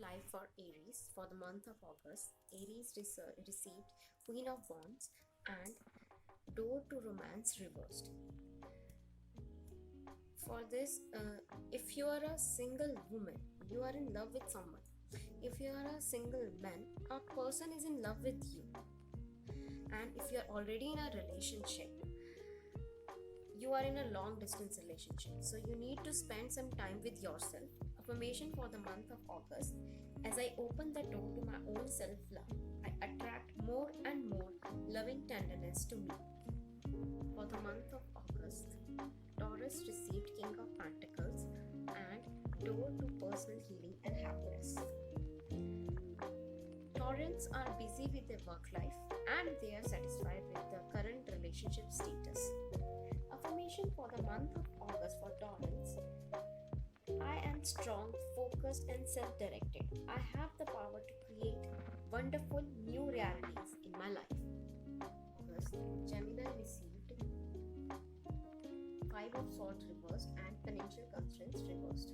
life for Aries for the month of August. Aries received Queen of Wands and Door to Romance reversed. For this, if you are a single woman, you are in love with someone. If you are a single man, a person is in love with you. And if you are already in a relationship, you are in a long distance relationship, so you need to spend some time with yourself. Affirmation for the month of August: as I open the door to my own self love, I attract more and more loving tenderness to me. For the month of August, Taurus received King of Pentacles and door to personal healing and happiness. Taurans are busy with their work life and they are satisfied with the current relationship status. Affirmation for the month of August for Taurans: I am strong, focused, and self directed. I have the power to create wonderful new realities in my life. August, Gemini received Five of Swords reversed and financial constraints reversed.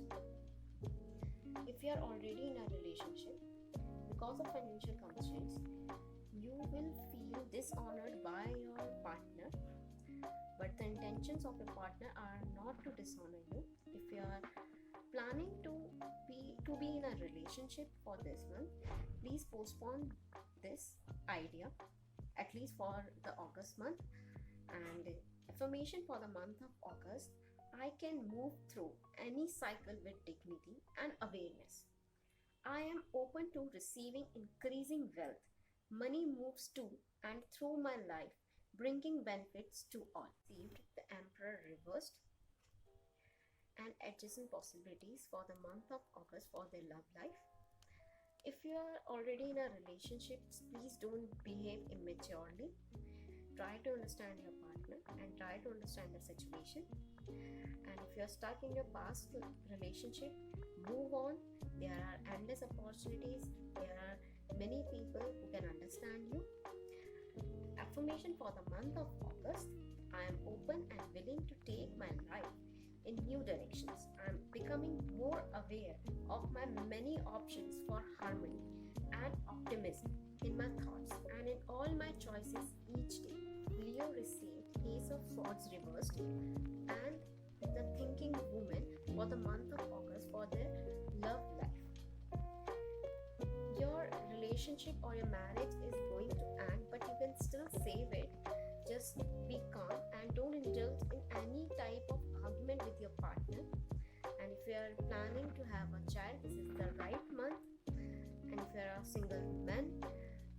If you are already in a relationship, because of financial constraints, you will feel dishonored by your partner, but the intentions of your partner are not to dishonor you. If you are planning to be in a relationship for this month, please postpone this idea at least for the August month. And affirmation for the month of August: I can move through any cycle with dignity and awareness. I am open to receiving increasing wealth. Money moves to and through my life, bringing benefits to all. Received the Emperor reversed and adjacent possibilities for the month of August for their love life. If you are already in a relationship, please don't behave immaturely. Try to understand your partner and try to understand the situation. And if you are stuck in your past relationship, move on. There are endless opportunities. There are many people who can understand you. Affirmation for the month of August: I am open and willing to take my life in new directions. I am becoming more aware of my many options for harmony and optimism in my thoughts and in all my choices each day. Leo received Ace of Swords reversed and the Thinking Woman for the month of August for their love life. Your relationship or your marriage is going to end, but you can still save it. Just be calm and don't indulge in any type of argument with your partner. And if you are planning to have a child, this is the right month. And if you are a single man,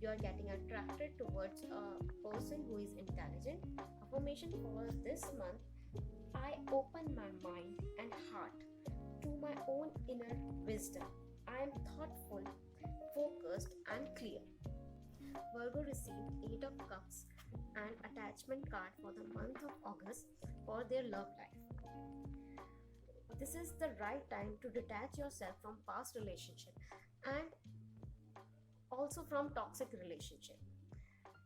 you are getting attracted towards a person who is intelligent. Affirmation for this month: I open my mind and heart to my own inner wisdom. I am thoughtful, focused, and clear. Virgo received Eight of Cups and attachment card for the month of August for their love life. This is the right time to detach yourself from past relationship and also from toxic relationship.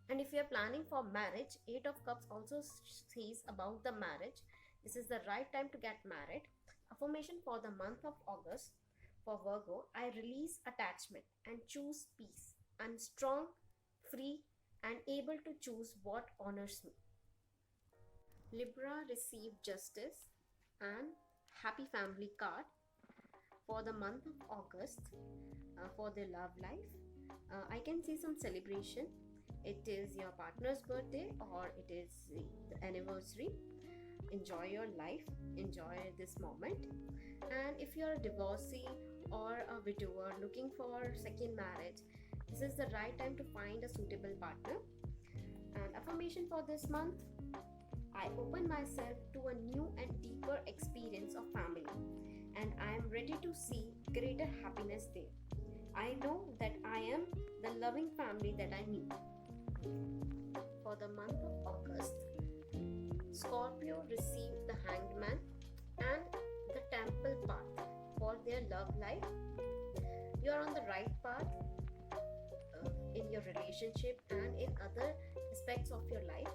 And if you are planning for marriage, Eight of Cups also says about the marriage. This is the right time to get married. Affirmation for the month of August for Virgo: I release attachment and choose peace. I'm strong, free, and able to choose what honors me. Libra received Justice and Happy Family card for the month of August for their love life. I can see some celebration. It is your partner's birthday or it is the anniversary. Enjoy your life, enjoy this moment. And if you're a divorcee or a widower looking for second marriage, this is the right time to find a suitable partner. And affirmation for this month: I open myself to a new and deeper experience of family, and I am ready to see greater happiness there. I know that I am the loving family that I need. For the month of August, Scorpio received the Hanged Man and the Temple path for their love life. You are on the right path in your relationship and in other aspects of your life.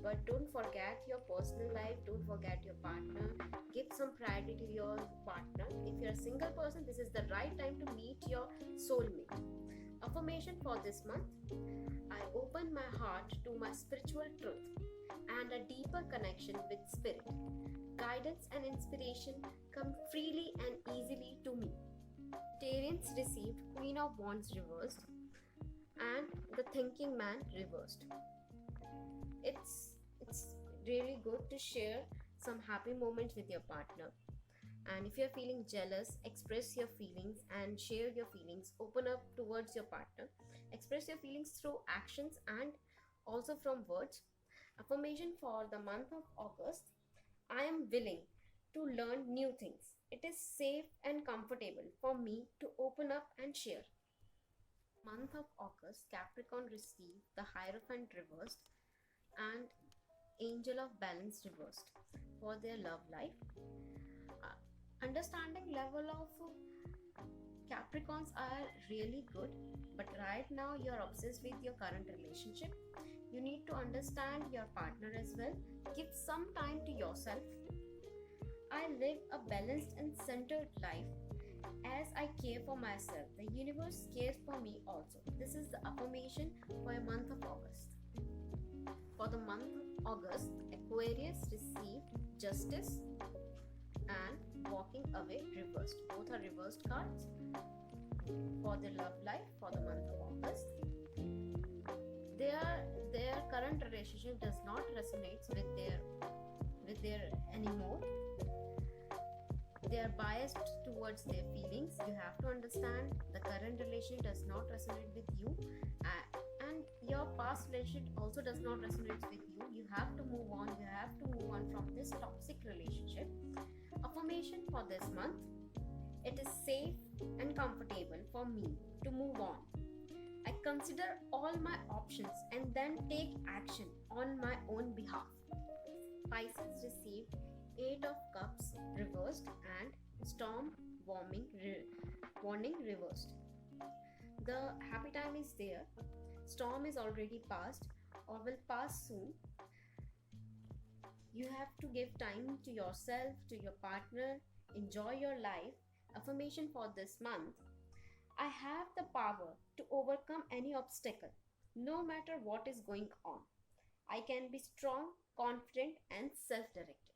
But don't forget your personal life, don't forget your partner. Give some priority to your partner. If you're a single person, this is the right time to meet your soulmate. Affirmation for this month: I open my heart to my spiritual truth and a deeper connection with spirit. Guidance and inspiration come freely and easily to me. Sagittarians received Queen of Wands reversed and the Thinking Man reversed. It's really good to share some happy moments with your partner. And if you're feeling jealous, express your feelings and share your feelings. Open up towards your partner. Express your feelings through actions and also from words. Affirmation for the month of August: I am willing to learn new things. It is safe and comfortable for me to open up and share. Month of August, Capricorn received the Hierophant reversed and Angel of Balance reversed for their love life. Understanding level of Capricorns are really good, but right now you're obsessed with your current relationship. You need to understand your partner as well. Give some time to yourself. I live a balanced and centered life as I care for myself. The universe cares for me also. This is the affirmation for a month of August. For the month of August, Aquarius received Justice and Walking Away reversed. Both are reversed cards for their love life for the month of August. Their current relationship does not resonate with their anymore. They are biased towards their feelings. You have to understand the current relationship does not resonate with you, and your past relationship also does not resonate with you. You have to move on. You have to move on from this toxic relationship. Affirmation for this month: it is safe and comfortable for me to move on. I consider all my options and then take action on my own behalf. Pisces received Eight of Cups reversed and Storm warning reversed. The happy time is there. Storm is already past or will pass soon. You have to give time to yourself, to your partner, enjoy your life. Affirmation for this month: I have the power to overcome any obstacle, no matter what is going on. I can be strong, confident, and self directed.